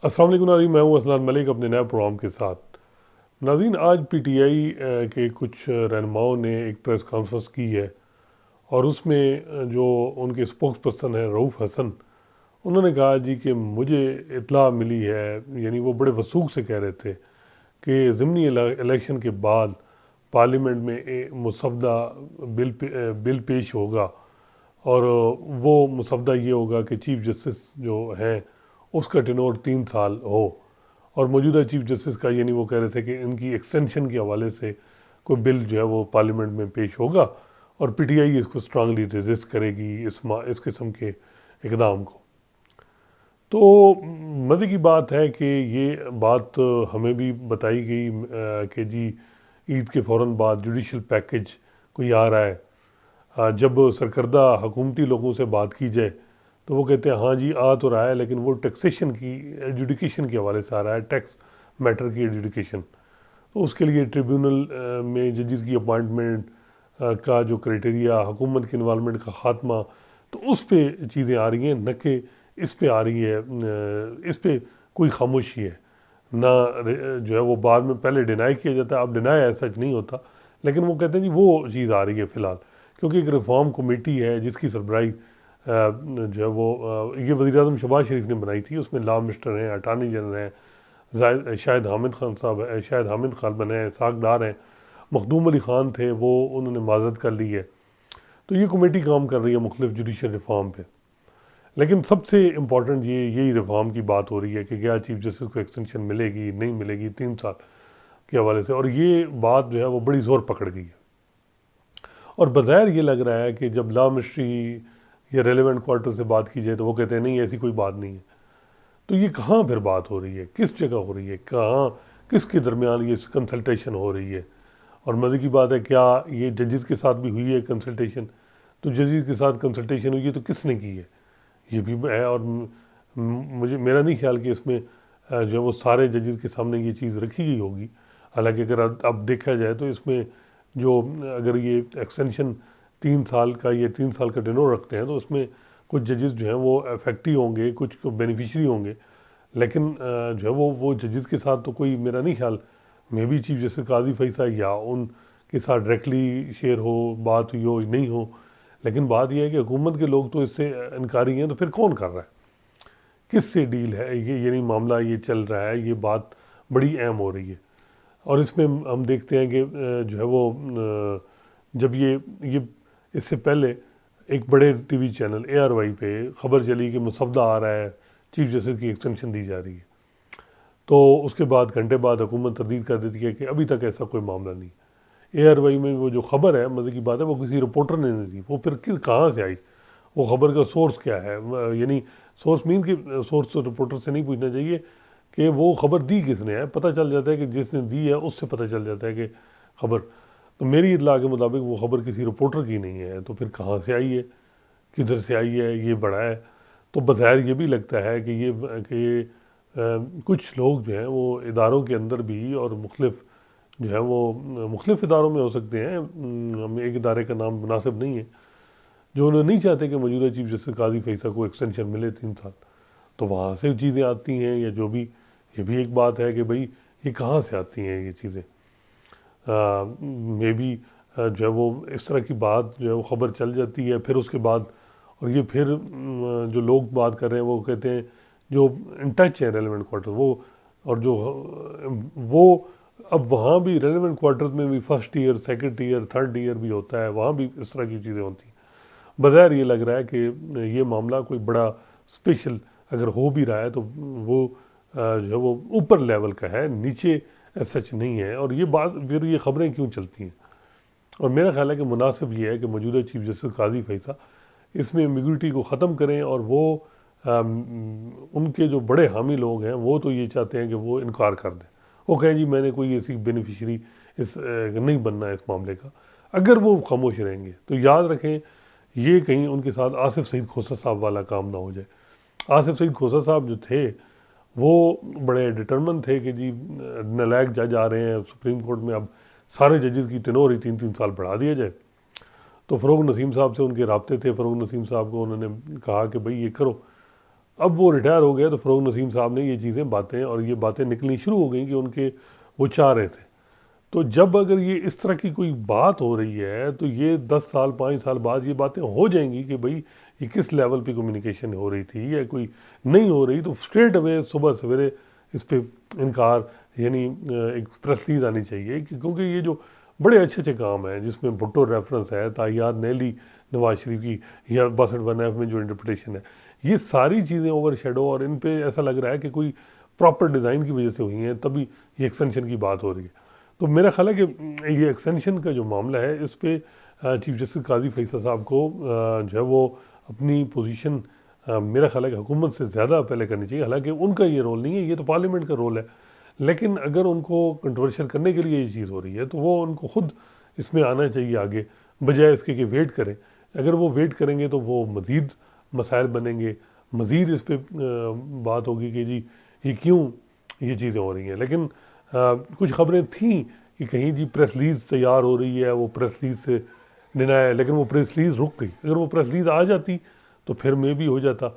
अस्सलाम वालेकुम नाज़रीन, मैं हूँ असलान मलिक अपने नए प्रोग्राम के साथ। नाज़रीन, आज पीटीआई के कुछ रहनुमाओं ने एक प्रेस कॉन्फ्रेंस की है और उसमें जो उनके स्पोक्स पर्सन हैं रऊफ़ हसन, उन्होंने कहा जी कि मुझे इत्तला मिली है, यानी वो बड़े वसूख से कह रहे थे कि ज़िमनी इलेक्शन के बाद पार्लियामेंट में मुसवदा बिल पेश होगा और वो मुसवदा ये होगा कि चीफ़ जस्टिस जो हैं उसका टेन्योर 3 साल हो। और मौजूदा चीफ जस्टिस का, यानी वो कह रहे थे कि इनकी एक्सटेंशन के हवाले से कोई बिल जो है वो पार्लियामेंट में पेश होगा और पीटीआई इसको स्ट्रांगली रेजिस्ट करेगी इस किस्म के इकदाम को। तो मज़े की बात है कि ये बात हमें भी बताई गई कि जी ईद के फ़ौरन बाद जुडिशल पैकेज कोई आ रहा है। जब सरकर्दा हुकूमती लोगों से बात की जाए तो वो कहते हैं हाँ जी आ तो रहा है, लेकिन वो टैक्सेशन की एजुडिकेशन के हवाले से आ रहा है, टैक्स मैटर की एजुडिकेशन। तो उसके लिए ट्रिब्यूनल में जजेस की अपॉइंटमेंट का जो क्राइटेरिया, हुकूमत के इन्वॉल्वमेंट का खात्मा, तो उस पे चीज़ें आ रही हैं, न कि इस पे आ रही है। इस पे कोई खामोशी है ना, जो है वो बाद में पहले डिनाई किया जाता है, अब डिनाई ऐसा सच नहीं होता, लेकिन वो कहते हैं जी वो चीज़ आ रही है फ़िलहाल। क्योंकि एक रिफॉर्म कमेटी है जिसकी सरबराही जो है वो ये वज़ीर-ए-आज़म शहबाज शरीफ ने बनाई थी। उसमें लॉ मिनिस्टर हैं, अटार्नी जनरल हैं, शाहिद हामिद खान साहब है, शाहिद हामिद खान बने हैं, साग डार हैं, मखदूम अली ख़ान थे, वो उन्होंने माजरत कर ली है। तो ये कमेटी काम कर रही है मुख्तलिफ जुडिशल रिफॉर्म पे। लेकिन सबसे इम्पॉर्टेंट यही रिफॉर्म की बात हो रही है कि क्या चीफ जस्टिस को एक्सटेंशन मिलेगी नहीं मिलेगी 3 साल के हवाले से, और ये बात जो है वो बड़ी ज़ोर पकड़ गई है। और बज़ाहिर ये लग रहा है कि जब लॉ मिनिस्ट्री या रेलिवेंट क्वार्टर से बात की जाए तो वो कहते हैं नहीं ऐसी कोई बात नहीं है। तो ये कहाँ फिर बात हो रही है, किस जगह हो रही है, कहाँ किसके दरमियान ये कंसल्टेशन हो रही है। और मज़े की बात है, क्या ये जजेस के साथ भी हुई है कंसल्टेशन? तो जजेस के साथ कंसल्टेशन हुई है तो किसने की है, ये भी है। और मुझे मेरा नहीं ख्याल कि इसमें जो है वो सारे जजेस के सामने ये चीज़ रखी गई होगी। हालांकि अगर अब देखा जाए तो इसमें जो अगर ये एक्सटेंशन 3 साल का, ये 3 साल का टेन्योर रखते हैं, तो उसमें कुछ जजेस जो हैं वो इफेक्टिव होंगे, कुछ बेनिफिशरी होंगे। लेकिन जो है वो जजेस के साथ तो कोई, मेरा नहीं ख्याल, मे बी चीफ जस्टिस काजी फैसा या उनके साथ डायरेक्टली शेयर हो, बात हुई हो नहीं हो। लेकिन बात यह है कि हुकूमत के लोग तो इससे इनकारी हैं, तो फिर कौन कर रहा है, किससे डील है ये, यानी मामला ये चल रहा है, ये बात बड़ी अहम हो रही है। और इसमें हम देखते हैं कि जो है वो जब ये इससे पहले एक बड़े टीवी चैनल ARY पे ख़बर चली कि मुसवदा आ रहा है, चीफ जस्टिस की एक्सटेंशन दी जा रही है, तो उसके बाद घंटे बाद हुकूमत तरदीद कर देती है कि अभी तक ऐसा कोई मामला नहीं। ARY में वो जो खबर है, मज़े की बात है, वो किसी रिपोर्टर ने नहीं दी, वो फिर कहाँ से आई, वो खबर का सोर्स क्या है, यानी सोर्स मीन कि सोर्स तो रिपोर्टर से नहीं पूछना चाहिए कि वो खबर दी किसने है। पता चल जाता है कि जिसने दी है उससे पता चल जाता है कि खबर, तो मेरी इत्तला के मुताबिक वो खबर किसी रिपोर्टर की नहीं है, तो फिर कहाँ से आई है, किधर से आई है, ये बड़ा है। तो बज़ाहिर ये भी लगता है कि कुछ लोग जो हैं वो इदारों के अंदर भी, और मुख्तलिफ जो है वो मुख्तलिफ इदारों में हो सकते हैं, हम एक इदारे का नाम मुनासिब नहीं है, जो उन्हें नहीं चाहते कि मौजूदा चीफ जस्टिस काजी फैसा को एक्सटेंशन मिले 3 साल, तो वहाँ से चीज़ें आती हैं या जो भी। ये भी एक बात है कि भाई ये कहाँ से आती हैं ये चीज़ें। मे बी जो है वो इस तरह की बात जो है वो ख़बर चल जाती है, फिर उसके बाद, और ये फिर जो लोग बात कर रहे हैं वो कहते हैं जो इन टच है रेलिवेंट क्वार्टर वो, और जो वो अब वहाँ भी रेलिवेंट क्वार्टर्स में भी first year, second year, third year भी होता है, वहाँ भी इस तरह की चीज़ें होती हैं। बज़ाहिर ये लग रहा है कि ये मामला कोई बड़ा स्पेशल अगर हो भी रहा है तो वो जो है वो ऊपर लेवल का है, नीचे सच नहीं है। और ये बात, फिर ये ख़बरें क्यों चलती हैं? और मेरा ख्याल है कि मुनासिब ये है कि मौजूदा चीफ जस्टिस काजी फैसा इसमें एम्बिग्यूटी को ख़त्म करें, और वो उनके जो बड़े हामी लोग हैं वो तो ये चाहते हैं कि वो इनकार कर दें, वो कहें जी मैंने कोई ऐसी बेनिफिशरी इस नहीं बनना है इस मामले का। अगर वो खामोश रहेंगे तो याद रखें ये कहीं उनके साथ आसिफ सईद खोसा साहब वाला काम ना हो जाए। आसिफ सईद खोसा साहब जो थे वो बड़े डिटरमन थे कि जी नलायक जज आ रहे हैं सुप्रीम कोर्ट में, अब सारे जजेस की टेनोर ही 3-3 साल बढ़ा दिया जाए। तो फ़रोग नसीम साहब से उनके राब्ते थे, फ़रोग नसीम साहब को उन्होंने कहा कि भाई ये करो। अब वो रिटायर हो गए तो फ़रोग नसीम साहब ने ये चीज़ें बातें और ये बातें निकलनी शुरू हो गई कि उनके वो चाह रहे थे। तो जब अगर ये इस तरह की कोई बात हो रही है तो ये 10 साल 5 साल बाद ये बातें हो जाएंगी कि भाई ये किस लेवल पे कम्युनिकेशन हो रही थी या कोई नहीं हो रही, तो स्ट्रेट अवे सुबह सवेरे इस पे इनकार यानी एक प्रेस रिलीज आनी चाहिए क्योंकि ये जो बड़े अच्छे अच्छे काम हैं जिसमें भुट्टो रेफरेंस है, तायार नैली नवाज शरीफ की या 62 में जो इंटरप्रटेशन है, ये सारी चीज़ें ओवर शेडो और इन पे ऐसा लग रहा है कि कोई प्रॉपर डिज़ाइन की वजह से हुई हैं, तभी ये एक्सटेंशन की बात हो रही है। तो मेरा ख्याल है कि ये एक्सटेंशन का जो मामला है इस पे चीफ जस्टिस काजी फैसल साहब को जो है वो अपनी पोजीशन मेरा ख्याल है कि हुकूमत से ज़्यादा पहले करनी चाहिए। हालांकि उनका ये रोल नहीं है, ये तो पार्लियामेंट का रोल है, लेकिन अगर उनको कंट्रोवर्शियल करने के लिए ये चीज़ हो रही है तो वो उनको खुद इसमें आना चाहिए आगे, बजाय इसके कि वेट करें। अगर वो वेट करेंगे तो वो मज़ीद मसाइल बनेंगे, मज़ीद इस पर बात होगी कि जी ये क्यों ये चीज़ें हो रही हैं। लेकिन कुछ खबरें थीं कि कहीं जी प्रेस रिलीज़ तैयार हो रही है, वो प्रेस रिलीज़ से डिनाया, लेकिन वो प्रेस रिलीज़ रुक गई। अगर वो प्रेस रिलीज़ आ जाती तो फिर मे भी हो जाता।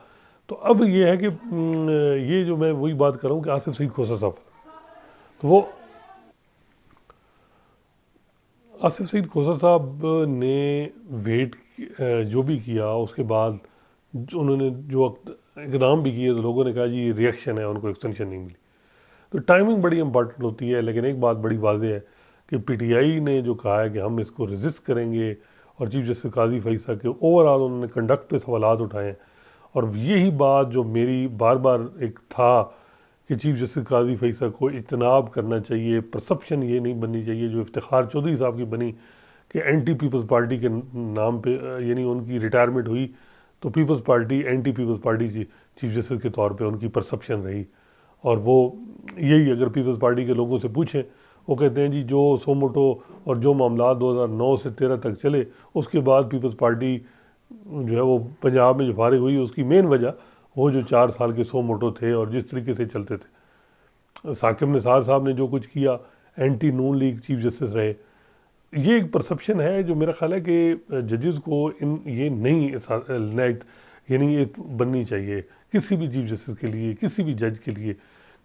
तो अब ये है कि ये जो मैं वही बात कर रहा हूँ कि आसिफ सईद खोसा साहब, तो वो आसिफ सईद खोसा साहब ने वेट जो भी किया उसके बाद जो उन्होंने जो इकदाम भी किए तो लोगों ने कहा जी ये रिएक्शन है, उनको एक्सटेंशन नहीं मिली। तो टाइमिंग बड़ी इंपॉर्टेंट होती है, लेकिन एक बात बड़ी वाज़ेह है कि पीटीआई ने जो कहा है कि हम इसको रेजिस्ट करेंगे और चीफ जस्टिस काजी फैसल के ओवरऑल उन्होंने कंडक्ट पे सवालात उठाए हैं। और यही बात जो मेरी बार बार एक था कि चीफ जस्टिस काजी फैसल को इजतनाब करना चाहिए, परसेप्शन ये नहीं बननी चाहिए जो इफ्तिखार चौधरी साहब की बनी कि एंटी पीपल्स पार्टी के नाम पे यानी उनकी रिटायरमेंट हुई तो Peoples Party anti Peoples Party chief justice के तौर पे उनकी परसेप्शन रही। और वो यही अगर पीपल्स पार्टी के लोगों से पूछें वो कहते हैं जी जो सोमोटो और जो मामला 2009 से 13 तक चले उसके बाद पीपल्स पार्टी जो है वो पंजाब में जो फारिग हुई उसकी मेन वजह वो जो 4 साल के सोमोटो थे और जिस तरीके से चलते थे। साकिब निसार साहब ने जो कुछ किया, एंटी नून लीग चीफ जस्टिस रहे, ये एक परसेप्शन है जो मेरा ख्याल है कि जजेस को इन ये नहीं नेट यानी ये बननी चाहिए किसी भी चीफ जस्टिस के लिए, किसी भी जज के लिए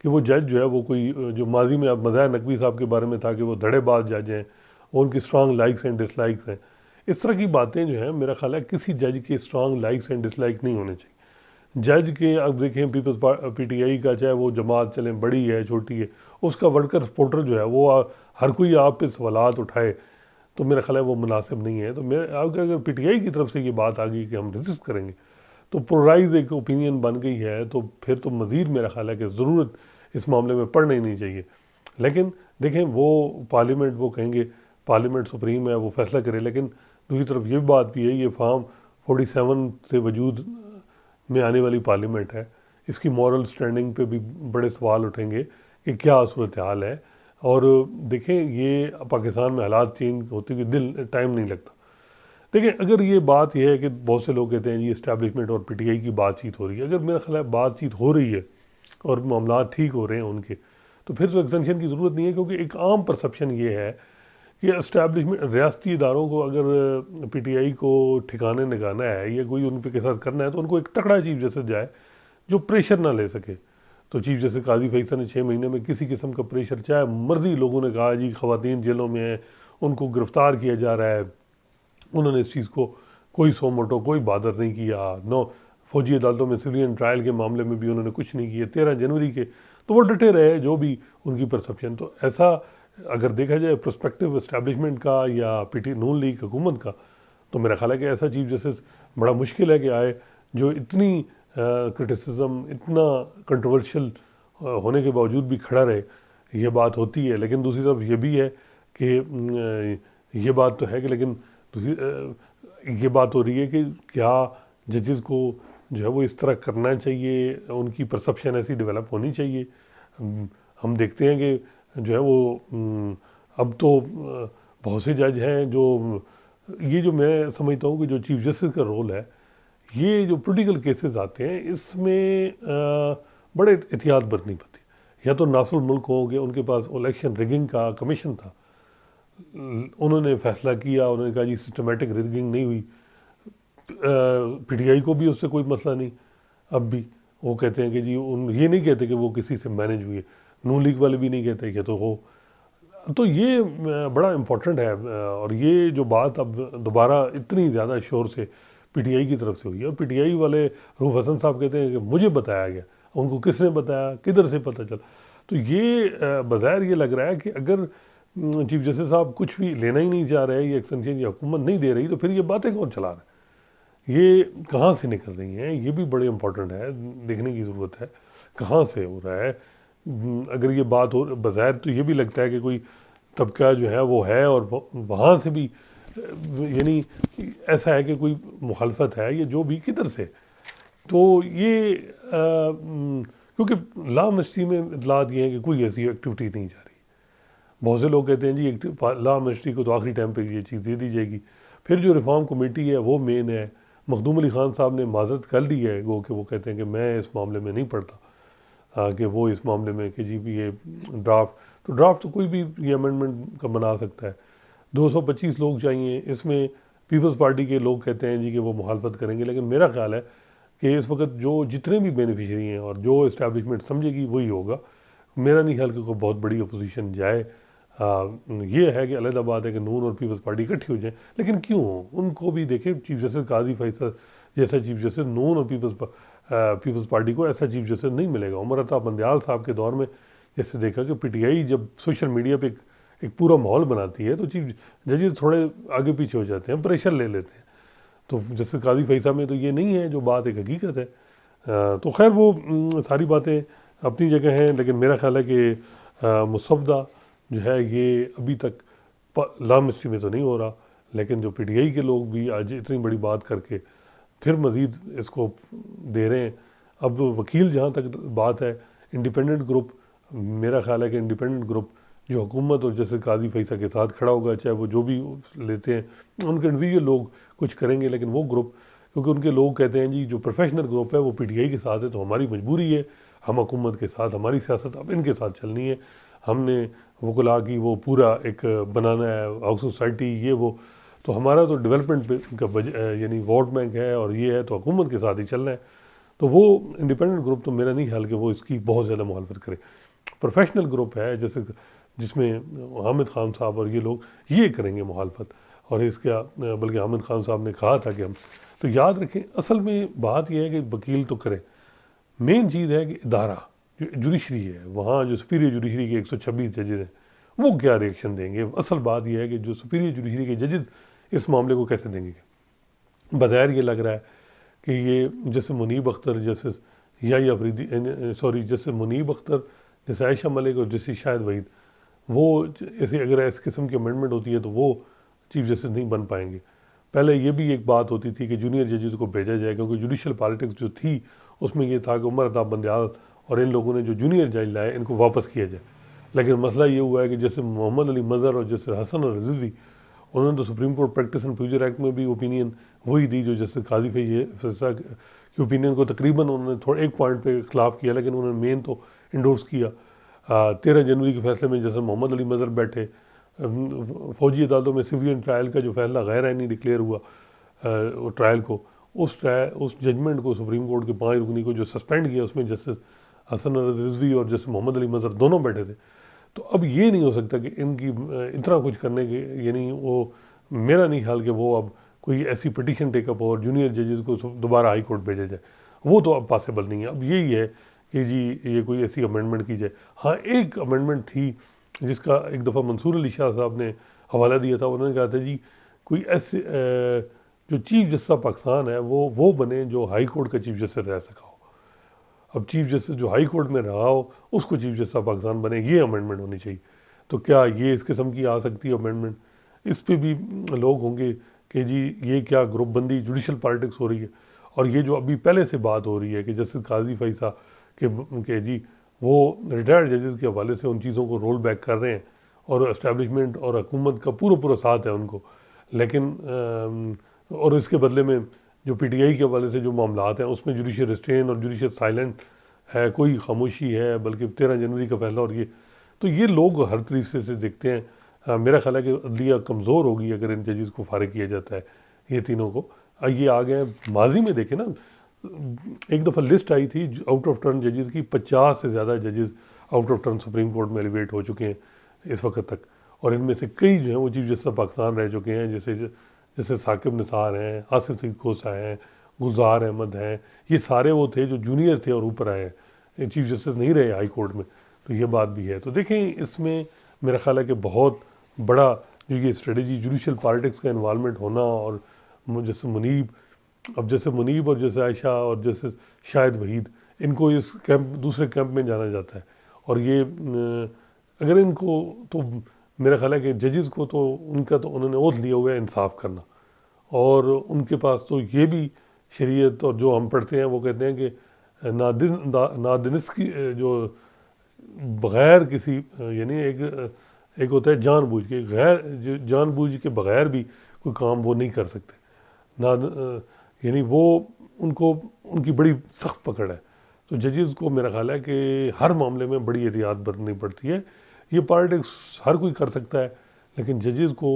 कि वो जज जो है वो कोई जो माजी में अब मज़ाहिर नकवी साहब के बारे में था कि वो धड़ेबाज जज हैं, उनकी स्ट्रांग लाइक्स एंड डिसलाइक्स हैं, इस तरह की बातें जो हैं मेरा ख्याल है किसी जज के स्ट्रांग लाइक्स एंड डिसलाइक नहीं होने चाहिए। जज के अब देखें पीपल्स पीटीआई का चाहे वो जमात चले बड़ी है छोटी है, उसका वर्कर सपोर्टर जो है वो हर कोई आप पे सवालात उठाए तो मेरा ख्याल है वो मुनासिब नहीं है। तो मेरे अगर पीटीआई की तरफ से ये बात आ गई कि हम रेजिस्ट करेंगे तो पोलराइज एक ओपिनियन बन गई है, तो फिर तो मज़ीद मेरा ख्याल है कि ज़रूरत इस मामले में पड़ना ही नहीं चाहिए। लेकिन देखें वो पार्लियामेंट वो कहेंगे पार्लियामेंट सुप्रीम है वो फैसला करे, लेकिन दूसरी तरफ ये बात भी है ये फार्म 47 से वजूद में आने वाली पार्लियामेंट है, इसकी मॉरल स्टैंडिंग पे भी बड़े सवाल उठेंगे कि क्या सूरत हाल है। और देखें ये पाकिस्तान में हालात चेंज होते हुए टाइम नहीं लगता। देखिए अगर ये बात यह है कि बहुत से लोग कहते हैं ये इस्टेब्लिशमेंट और पीटीआई की बातचीत हो रही है, अगर मेरा ख्याल है बातचीत हो रही है और मामला ठीक हो रहे हैं उनके, तो फिर तो एक्सटेंशन की ज़रूरत नहीं है। क्योंकि एक आम परसेप्शन ये है कि इस्टेब्लिशमेंट रियासती इदारों को अगर पीटीआई को ठिकाने लगाना है या कोई उन के साथ करना है तो उनको एक तगड़ा चीफ जस्टिस जाए जो प्रेशर ना ले सके। तो चीफ जस्टिस काजी फैसल ने 6 महीने में किसी किस्म का प्रेशर, चाहे मर्जी लोगों ने कहा जी ख़वातीन जेलों में हैं उनको गिरफ़्तार किया जा रहा है, उन्होंने इस चीज़ को कोई सो मोटो कोई बादर नहीं किया, नो फौजी अदालतों में सिविलियन ट्रायल के मामले में भी उन्होंने कुछ नहीं किया 13 जनवरी के, तो वो डटे रहे जो भी उनकी परसेप्शन। तो ऐसा अगर देखा जाए प्रोस्पेक्टिव इस्टेब्लिशमेंट का या पीटी नून लीग हुकूमत का, तो मेरा ख्याल है कि ऐसा चीफ जस्टिस बड़ा मुश्किल है कि आए जो इतनी क्रिटिसिज्म इतना कंट्रोवर्शियल होने के बावजूद भी खड़ा रहे। ये बात होती है, लेकिन दूसरी तरफ ये भी है कि ये बात तो है कि लेकिन ये बात हो रही है कि क्या जजेस को जो है वो इस तरह करना चाहिए, उनकी परसेप्शन ऐसी डेवलप होनी चाहिए। हम देखते हैं कि जो है वो अब तो बहुत से जज हैं जो ये जो मैं समझता हूँ कि जो चीफ जस्टिस का रोल है, ये जो पॉलिटिकल केसेस आते हैं इसमें बड़े एहतियात बरतनी पड़ती है। या तो नासुल मुल्क हो गया, उनके पास इलेक्शन रिगिंग का कमीशन था, उन्होंने फैसला किया, उन्होंने कहा जी सिस्टमेटिक रिगिंग नहीं हुई, पीटीआई को भी उससे कोई मसला नहीं अब भी, वो कहते हैं कि जी ये नहीं कहते कि वो किसी से मैनेज हुई है, नून लीग वाले भी नहीं कहते कि तो हो। तो ये बड़ा इम्पोर्टेंट है, और ये जो बात अब दोबारा इतनी ज़्यादा शोर से पीटीआई की तरफ से हुई है, और पीटीआई वाले रूफ हसन साहब कहते हैं कि मुझे बताया गया, उनको किसने बताया, किधर से पता चला। तो ये बज़ाहिर ये लग रहा है कि अगर चीफ जस्टिस साहब कुछ भी लेना ही नहीं चाह रहे, ये एक्सटेंशन या हुकूमत नहीं दे रही, तो फिर ये बातें कौन चला रहा है, ये कहाँ से निकल रही हैं, ये भी बड़े इंपॉर्टेंट है, देखने की ज़रूरत है कहाँ से हो रहा है। अगर ये बात हो बज़ाहिर तो ये भी लगता है कि कोई तबका जो है वो है, और वहाँ से भी यानी ऐसा है कि कोई मुखालफत है, ये जो भी किधर से। तो ये क्योंकि लॉ मिनिस्ट्री में इतला दिए हैं कि कोई ऐसी एक्टिविटी नहीं जा रही। बहुत से लोग कहते हैं जी लॉ मिनिस्ट्री को तो आखिरी टाइम पे ये चीज़ दे दी जाएगी। फिर जो रिफॉर्म कमेटी है वो मेन है। मखदूम अली ख़ान साहब ने माजरत कर ली है वो, कि वो कहते हैं कि मैं इस मामले में नहीं पढ़ता, कि वो इस मामले में कि जी भी ये ड्राफ्ट तो कोई भी ये अमेंडमेंट का बना सकता है। 225 लोग चाहिए, इसमें पीपल्स पार्टी के लोग कहते हैं जी कि वो मुखालफत करेंगे। लेकिन मेरा ख्याल है कि इस वक्त जो जितने भी बेनिफिशरी हैं और जो इस्टेब्लिशमेंट समझेगी वही होगा। मेरा नहीं ख्याल कि कोई बहुत बड़ी अपोजिशन जाए। ये है कि अलग बात है कि नून और पीपल्स पार्टी इकट्ठी हो जाए, लेकिन क्यों उनको भी देखें। चीफ जस्टिस काजी फैसल जैसा चीफ जस्टिस नून और पीपल्स पार्टी को ऐसा चीफ जस्टिस नहीं मिलेगा। उमर अता बंदयाल साहब के दौर में जैसे देखा कि पीटीआई जब सोशल मीडिया पे एक पूरा माहौल बनाती है, तो चीफ जजेस थोड़े आगे पीछे हो जाते हैं, प्रेशर ले लेते हैं। तो जैसे काजी फैसल में तो ये नहीं है, जो बात एक हकीकत है। तो खैर वो सारी बातें अपनी जगह हैं, लेकिन मेरा ख्याल है कि मुसवदा जो है ये अभी तक लॉ मिनिस्ट्री में तो नहीं हो रहा, लेकिन जो पीटीआई के लोग भी आज इतनी बड़ी बात करके फिर मज़ीद इसको दे रहे हैं। अब वकील जहाँ तक बात है, इंडिपेंडेंट ग्रुप, मेरा ख्याल है कि इंडिपेंडेंट ग्रुप जो हुकूमत और जैसे काजी फैसल के साथ खड़ा होगा, चाहे वो जो भी लेते हैं उनके इंडिविजुअल लोग कुछ करेंगे, लेकिन वो ग्रुप, क्योंकि उनके लोग कहते हैं जी जो प्रोफेशनल ग्रुप है वो पीटीआई के साथ है, तो हमारी मजबूरी है, हम हुकूमत के साथ, हमारी सियासत अब इनके साथ चलनी है, हमने वकला की वो पूरा एक बनाना है, हाउस सोसाइटी ये वो, तो हमारा तो डेवलपमेंट का यानी वोट बैंक है और ये है, तो हुकूमत के साथ ही चलना है। तो वो इंडिपेंडेंट ग्रुप तो मेरा नहीं ख्याल कि वो इसकी बहुत ज़्यादा मुखालफत करे। प्रोफेशनल ग्रुप है जैसे जिसमें हामिद खान साहब और ये लोग ये करेंगे मुखालफत, और इसका बल्कि हामिद खान साहब ने कहा था कि हम, तो याद रखें असल में बात यह है कि वकील तो करें, मेन चीज़ है कि इदारा जो जुडिशरी है, वहाँ जो सुपीरियर जुडिशरी के 126 जजेस हैं वो क्या रिएक्शन देंगे। असल बात यह है कि जो सुपीरियर जुडिशरी के जजेस इस मामले को कैसे देंगे। बज़ाहिर ये लग रहा है कि ये जैसे मुनीब अख्तर, जैसे या अफरीदी, सॉरी जैसे मुनीब अख्तर, जैसे आयशा मलिक और जैसे शाहिद वहीद, वो ऐसे अगर इस किस्म की अमेंडमेंट होती है तो वो चीफ जस्टिस नहीं बन पाएंगे। पहले ये भी एक बात होती थी कि जूनियर जजेस को भेजा जाए, क्योंकि जुडिशल पॉलिटिक्स जो थी उसमें ये था कि उमर अता बंदयाल और इन लोगों ने जो जूनियर जज लाए इनको वापस किया जाए। लेकिन मसला ये हुआ है कि जैसे मोहम्मद अली मज़हर और जैसे हसन और रिजवी, उन्होंने तो supreme court practice and procedure act में भी ओपिनियन वही दी जो जैसे काजी फैसल की ओपिनियन को तकरीबन उन्होंने थोड़ा एक पॉइंट पे खिलाफ किया, लेकिन उन्होंने मेन तो इंडोर्स किया। 13 जनवरी के फैसले में जैसे मोहम्मद अली मज़हर बैठे, फौजी अदालतों में सिविलियन ट्रायल का जो फैसला गैर आइनी डिक्लेयर हुआ ट्रायल को, उस जजमेंट को सुप्रीम कोर्ट के 5 रुकनी को जो सस्पेंड किया, उसमें जस्टिस हसन रिजवी और जस्टिस मोहम्मद अली मज़हर दोनों बैठे थे। तो अब ये नहीं हो सकता कि इनकी इतना कुछ करने के, यानी वो मेरा नहीं ख्याल कि वो अब कोई ऐसी पिटीशन टेकअप हो और जूनियर जजेस को दोबारा हाई कोर्ट भेजा जाए, वो तो अब पॉसिबल नहीं है। अब यही है कि जी ये कोई ऐसी अमेंडमेंट की जाए। हाँ, एक अमेंडमेंट थी जिसका एक दफ़ा मंसूर अली शाह साहब ने हवाला दिया था, उन्होंने कहा था जी कोई ऐसे जो चीफ जस्टिस ऑफ पाकिस्तान है वो बने जो हाई कोर्ट का चीफ जस्टिस रह सका हो। अब चीफ जस्टिस जो हाई कोर्ट में रहा हो उसको चीफ जस्टिस ऑफ पाकिस्तान बने, ये अमेंडमेंट होनी चाहिए। तो क्या ये इस किस्म की आ सकती है अमेंडमेंट? इस पर भी लोग होंगे कि जी ये क्या ग्रुप बंदी जुडिशल पॉलिटिक्स हो रही है। और ये जो अभी पहले से बात हो रही है कि जस्टिस काजी फैसल के जी वो रिटायर्ड जजेस के हवाले से उन चीज़ों को रोल बैक कर रहे हैं, और इस्टेब्लिशमेंट और हुकूमत का पूरा साथ है उनको, लेकिन और इसके बदले में जो पीटीआई के हवाले से जो मामलात हैं उसमें जुडिशियल रिस्ट्रेन और जुडिशियल साइलेंट है, कोई खामोशी है, बल्कि 13 जनवरी का फैसला। और ये तो ये लोग हर तरीके से देखते हैं। मेरा ख्याल है कि अदलिया कमज़ोर होगी अगर इन जजेस को फारिग किया जाता है, ये तीनों को। ये आ गए माजी में देखें ना, एक दफ़ा लिस्ट आई थी आउट ऑफ टर्न जजेस की, 50 से ज़्यादा जजेस out of turn supreme court में एलिवेट हो चुके हैं इस वक्त तक, और इनमें से कई जो हैं वो चीफ जस्टिस पाकिस्तान रह चुके हैं, जैसे जैसे साकिब निसार हैं, आसिफ सईद खोसा हैं, गुलजार अहमद हैं। ये सारे वो थे जो जूनियर थे और ऊपर आए हैं, चीफ जस्टिस नहीं रहे हाई कोर्ट में। तो ये बात भी है। तो देखें, इसमें मेरा ख्याल है कि बहुत बड़ा जो ये स्ट्रेटजी जुडिशल पॉलिटिक्स का इन्वॉल्वमेंट होना, और जैसे मुनीब, अब जैसे मुनीब और जैसे आयशा और जैसे शाहिद वहीद, इनको इस कैंप, दूसरे कैंप में जाना जाता है। और ये अगर इनको, तो मेरा ख्याल है कि जजेस को तो उनका तो उन्होंने ओथ लिया हुआ है इंसाफ करना, और उनके पास तो ये भी शरीयत और जो हम पढ़ते हैं वो कहते हैं कि नादिनस की जो बग़ैर किसी, यानी एक होता है जानबूझ के, गैर जानबूझ के बग़ैर भी कोई काम वो नहीं कर सकते ना, यानी वो उनको, उनकी बड़ी सख्त पकड़ है। तो जजेस को मेरा ख्याल है कि हर मामले में बड़ी एहतियात बरतनी पड़ती है। ये पॉलिटिक्स हर कोई कर सकता है, लेकिन जजेस को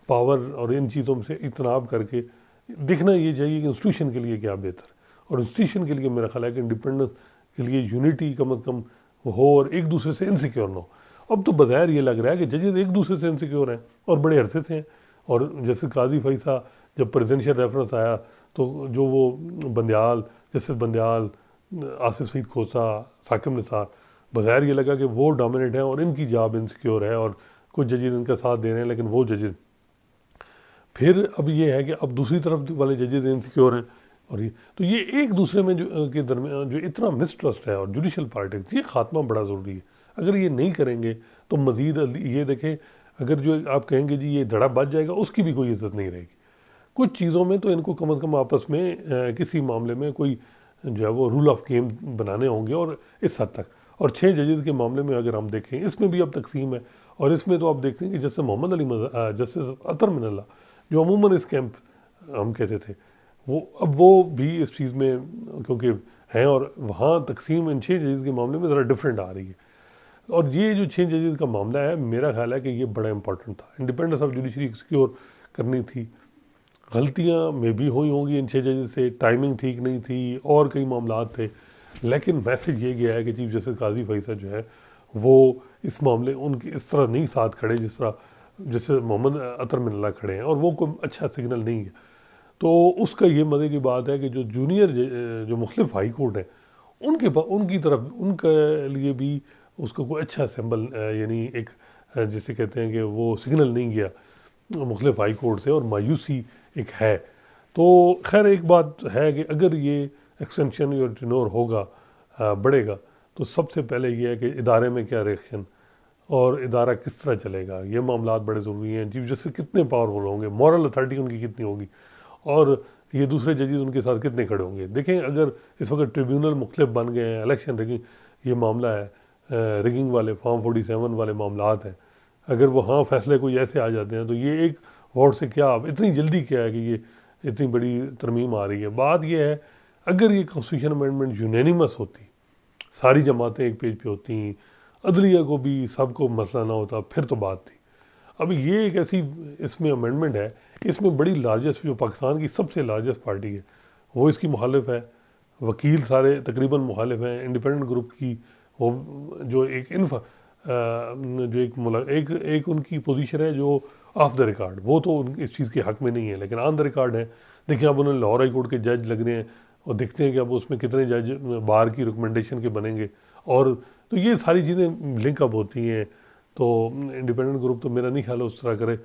पावर और इन चीज़ों से इतनाब करके देखना ये चाहिए कि इंस्टीट्यूशन के लिए क्या बेहतर है, और इंस्टीट्यूशन के लिए मेरा ख्याल है कि इंडिपेंडेंस के लिए यूनिटी कम अज़ कम हो और एक दूसरे से इनसिक्योर ना हो। अब तो बज़ाहिर ये लग रहा है कि जजेस एक दूसरे से इनसिक्योर हैं और बड़े अरसे से हैं। और जैसे काजी फैसा जब प्रेसिडेंशियल रेफरेंस आया तो जो वो बंदयाल, जैसे बंदयाल, आसिफ सईद खोसा, साकिब निसार, बज़ाहिर ये लगा कि वो डोमिनेट हैं और इनकी जॉब इनसिक्योर है और कुछ जजेस इनका साथ दे रहे हैं, लेकिन वो जजेस फिर अब ये है कि अब दूसरी तरफ वाले जजेस इनसिक्योर हैं। और ये तो ये एक दूसरे में जो के दरमियान जो इतना मिसट्रस्ट है और जुडिशल पॉलिटिक्स, ये ख़ात्मा बड़ा ज़रूरी है। अगर ये नहीं करेंगे तो मज़ीद ये देखें, अगर जो आप कहेंगे जी ये धड़ा बच जाएगा, उसकी भी कोई इज़्ज़त नहीं रहेगी। कुछ चीज़ों में तो इनको कम अज़ कम आपस में किसी मामले में कोई जो है वो रूल ऑफ गेम बनाने होंगे, और इस हद तक। और 6 जजेस के मामले में अगर हम देखें, इसमें भी अब तकसीम है। और इसमें तो आप देखते हैं कि जैसे मोहम्मद अली जस्टिस अतर मिनल्ला, जो अमूमन इस कैंप हम कहते थे, वो अब वो भी इस चीज़ में क्योंकि हैं, और वहाँ तकसीम इन 6 जजेस के मामले में ज़रा डिफरेंट आ रही है। और ये जो 6 जजेस का मामला है, मेरा ख्याल है कि ये बड़ा इंपॉर्टेंट था। इंडिपेंडेंस ऑफ जुडिशरी सिक्योर करनी थी। गलतियाँ में भी हुई होंगी इन 6 जजेस से, टाइमिंग ठीक नहीं थी और कई मामला थे, लेकिन मैसेज ये गया है कि चीफ जस्टिस काजी फैसा जो है वो इस मामले उनके इस तरह नहीं साथ खड़े जिस तरह जैसे मोहम्मद अतर मिनल्ला खड़े हैं, और वो कोई अच्छा सिग्नल नहीं है। तो उसका ये मज़े की बात है कि जो जूनियर जो मुख्तलिफ हाई कोर्ट हैं, उनकी तरफ उनके लिए भी उसका कोई अच्छा सिंबल, यानी एक जैसे कहते हैं कि वो सिग्नल नहीं गया मुख्तलिफ हाई कोर्ट से, और मायूसी एक है। तो खैर एक बात है कि अगर ये एक्सटेंशन या टेन्योर होगा, बढ़ेगा, तो सबसे पहले ये है कि इदारे में क्या रिएक्शन और इदारा किस तरह चलेगा, ये मामला बड़े ज़रूरी हैं। चीफ जस्टिस कितने पावरफुल होंगे, मॉरल अथॉरिटी उनकी कितनी होगी, और ये दूसरे जजेस उनके साथ कितने खड़े होंगे। देखें, अगर इस वक्त ट्रिब्यूनल मुख्तलिफ बन गए हैं, इलेक्शन रिगिंग ये मामला है, रिगिंग वाले फॉर्म 47 वाले मामलात हैं, अगर वो हाँ फैसले कोई ऐसे आ जाते हैं, तो ये एक वोट से क्या अब इतनी जल्दी क्या है कि ये इतनी बड़ी तरमीम आ रही है। बात ये है, अगर ये कॉन्स्टिट्यूशन अमेंडमेंट यूनैनिमस होती, सारी जमातें एक पेज पे होती, अदलिया को भी सबको मसला ना होता, फिर तो बात थी। अब ये एक ऐसी इसमें अमेंडमेंट है कि इसमें बड़ी लार्जेस्ट, जो पाकिस्तान की सबसे लार्जेस्ट पार्टी है वो इसकी मुखालिफ है, वकील सारे तकरीबन मुखालिफ हैं, इंडिपेंडेंट ग्रुप की वो जो एक जो एक उनकी पोजीशन है जो ऑफ द रिकॉर्ड, वो तो इस चीज़ के हक़ में नहीं है, लेकिन ऑन द रिकॉर्ड है। देखिए, अब उन्होंने लाहौर हाई कोर्ट के जज लग रहे हैं, और देखते हैं कि अब उसमें कितने जज बार की रिकमेंडेशन के बनेंगे। और तो ये सारी चीज़ें लिंकअप होती हैं। तो इंडिपेंडेंट ग्रुप तो मेरा नहीं ख्याल उस तरह करे,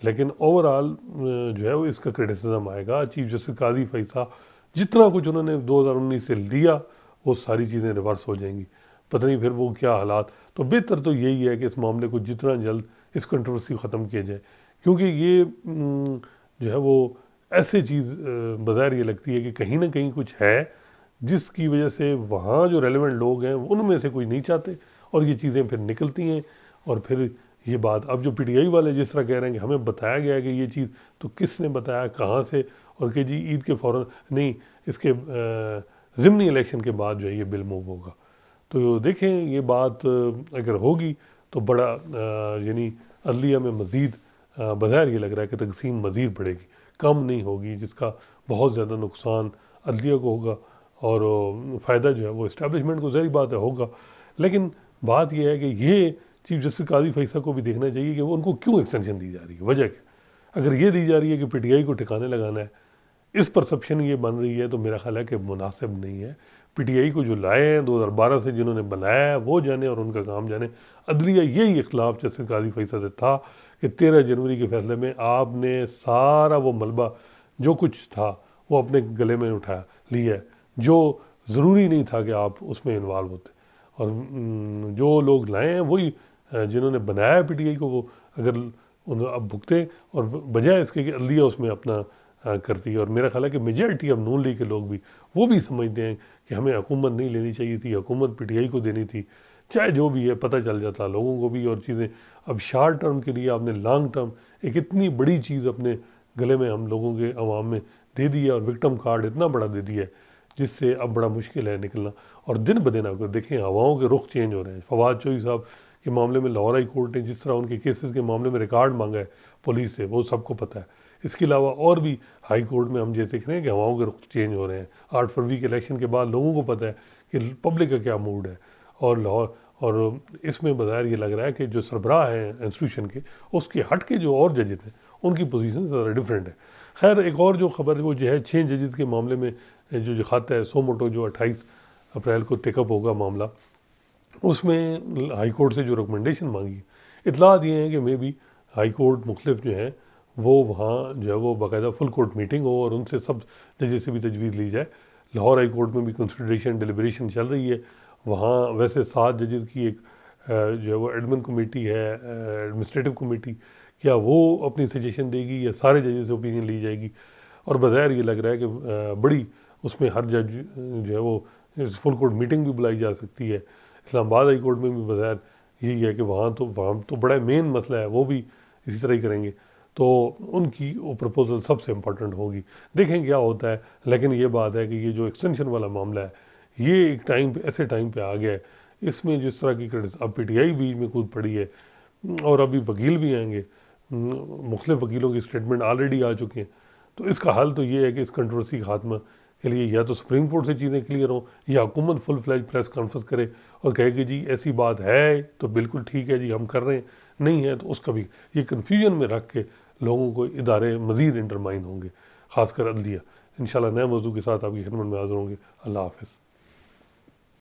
लेकिन ओवरऑल जो है वो इसका क्रिटिसिज्म आएगा। चीफ जस्टिस काजी फैसा जितना कुछ उन्होंने 2019 से लिया, वो सारी चीज़ें रिवर्स हो जाएंगी, पता नहीं फिर वो क्या हालात। तो बेहतर तो यही है कि इस मामले को जितना जल्द इस कंट्रोवर्सी को ख़त्म किया जाए, क्योंकि ये जो है वो ऐसे चीज़ बज़ाहिर ये लगती है कि कहीं ना कहीं कुछ है जिसकी वजह से वहाँ जो रेलेवेंट लोग हैं उनमें से कोई नहीं चाहते, और ये चीज़ें फिर निकलती हैं। और फिर ये बात अब जो पीटीआई वाले जिस तरह कह रहे हैं कि हमें बताया गया कि ये चीज़, तो किसने बताया, कहाँ से, और कि जी ईद के फ़ौरन नहीं, इसके ज़िमनी इलेक्शन के बाद जो है ये बिल मूव होगा। तो देखें, ये बात अगर होगी तो बड़ा यानी अदलिया में मज़ीद बज़ाहिर ये लग रहा है कि तकसीम मज़ीद बढ़ेगी, कम नहीं होगी, जिसका बहुत ज़्यादा नुकसान अदलिया को होगा, और फ़ायदा जो है वो इस्टेब्लिशमेंट को ज़ाहिर बात है होगा। लेकिन बात यह है कि ये चीफ जस्टिस काजी फैसल को भी देखना चाहिए कि वो उनको क्यों एक्सटेंशन दी जा रही है, वजह क्या। अगर ये दी जा रही है कि पीटीआई को ठिकाने लगाना है, इस परसेप्शन ये बन रही है, तो मेरा ख्याल है कि मुनासिब नहीं है। पीटीआई को जो लाए हैं 2012 से जिन्होंने बनाया है वो जाने और उनका काम जाने। अदलिया यही इख्लाफ जस्टिस काजी फैसल से था कि 13 जनवरी के फैसले में आपने सारा वो मलबा जो कुछ था वो अपने गले में उठा लिया, जो ज़रूरी नहीं था कि आप उसमें इन्वॉल्व होते। और जो लोग लाए हैं वही जिन्होंने बनाया पीटीआई को, वो अगर अब भुगते और बजाय इसके कि अदलिया उसमें अपना करती है। और मेरा ख्याल है कि मेजॉरिटी ऑफ नून लीग के लोग भी वो भी समझते हैं कि हमें हुकूमत नहीं लेनी चाहिए थी, हुकूमत पीटीआई को देनी थी, चाहे जो भी है पता चल जाता लोगों को भी। और चीज़ें अब शॉर्ट टर्म के लिए आपने लॉन्ग टर्म एक इतनी बड़ी चीज़ अपने गले में हम लोगों के अवाम में दे दी है, और विक्टम कार्ड इतना बड़ा दे दिया है जिससे अब बड़ा मुश्किल है निकलना। और दिन ब दिन आपको देखें हवाओं के रुख चेंज हो रहे हैं। फवाद चौधरी साहब के मामले में लाहौर हाई कोर्ट ने जिस तरह उनके केसेस के मामले में रिकॉर्ड मांगा है पुलिस से, वो सबको पता है। इसके अलावा और भी हाई कोर्ट में हम ये देख रहे हैं कि हवाओं के रुख चेंज हो रहे हैं। 8 फरवरी के इलेक्शन के बाद लोगों को पता है कि पब्लिक का क्या मूड है। और लाहौर और इसमें बाहर ये लग रहा है कि जो सरबराह हैं इंस्टीट्यूशन के, उसके हट के जो और जजेस हैं उनकी पोजीशन ज़रा डिफरेंट है। खैर एक और जो खबर वो जो है 6 जजेस के मामले में जो खाता है सो मोटो, जो 28 अप्रैल को टेकअप होगा मामला, उसमें हाई कोर्ट से जो रिकमेंडेशन मांगी, इतला दिए हैं कि मे बी हाई कोर्ट मुख्तलिफ जो हैं वो वहाँ जो है वो बाकायदा फुल कोर्ट मीटिंग हो और उनसे सब जजेस से भी तजवीज़ ली जाए। लाहौर हाई कोर्ट में भी कंसिडरेशन डिलिब्रेशन चल रही है। वहाँ वैसे 7 जजेस की एक जो है वो एडमिन कमेटी है, एडमिनिस्ट्रेटिव कमेटी, क्या वो अपनी सजेशन देगी या सारे जजेस से ओपिनियन ली जाएगी। और बज़ाहिर ये लग रहा है कि बड़ी उसमें हर जज जो है वो फुल कोर्ट मीटिंग भी बुलाई जा सकती है। इस्लामाबाद हाई कोर्ट में भी बज़ाहिर यही है कि वहाँ तो बड़ा मेन मसला है, वो भी इसी तरह ही करेंगे। तो उनकी वो प्रपोज़ल सबसे इम्पोर्टेंट होगी, देखें क्या होता है। लेकिन ये बात है कि ये जो एक्सटेंशन वाला मामला है ये एक टाइम पे ऐसे टाइम पे आ गया है, इसमें जिस तरह की अब पीटीआई बीच में कूद पड़ी है और अभी वकील भी आएंगे, मुख्तलिफ वकीलों की स्टेटमेंट ऑलरेडी आ चुके हैं। तो इसका हल तो ये है कि इस कंट्रोवर्सी का खात्मा के लिए या तो सुप्रीम कोर्ट से चीज़ें क्लियर हों या हुकूमत फुल फ्लैज प्रेस कॉन्फ्रेंस करे और कहे कि जी ऐसी बात है तो बिल्कुल ठीक है जी हम कर रहे हैं, नहीं है तो उसका भी ये कन्फ्यूजन में रख के लोगों को इदारे मज़ीद इंटरमाइन होंगे, ख़ासकर अदलिया। इंशाल्लाह नए मौजू के साथ आपकी खिदमत में हाज़िर होंगे। अल्लाह हाफ़िज़।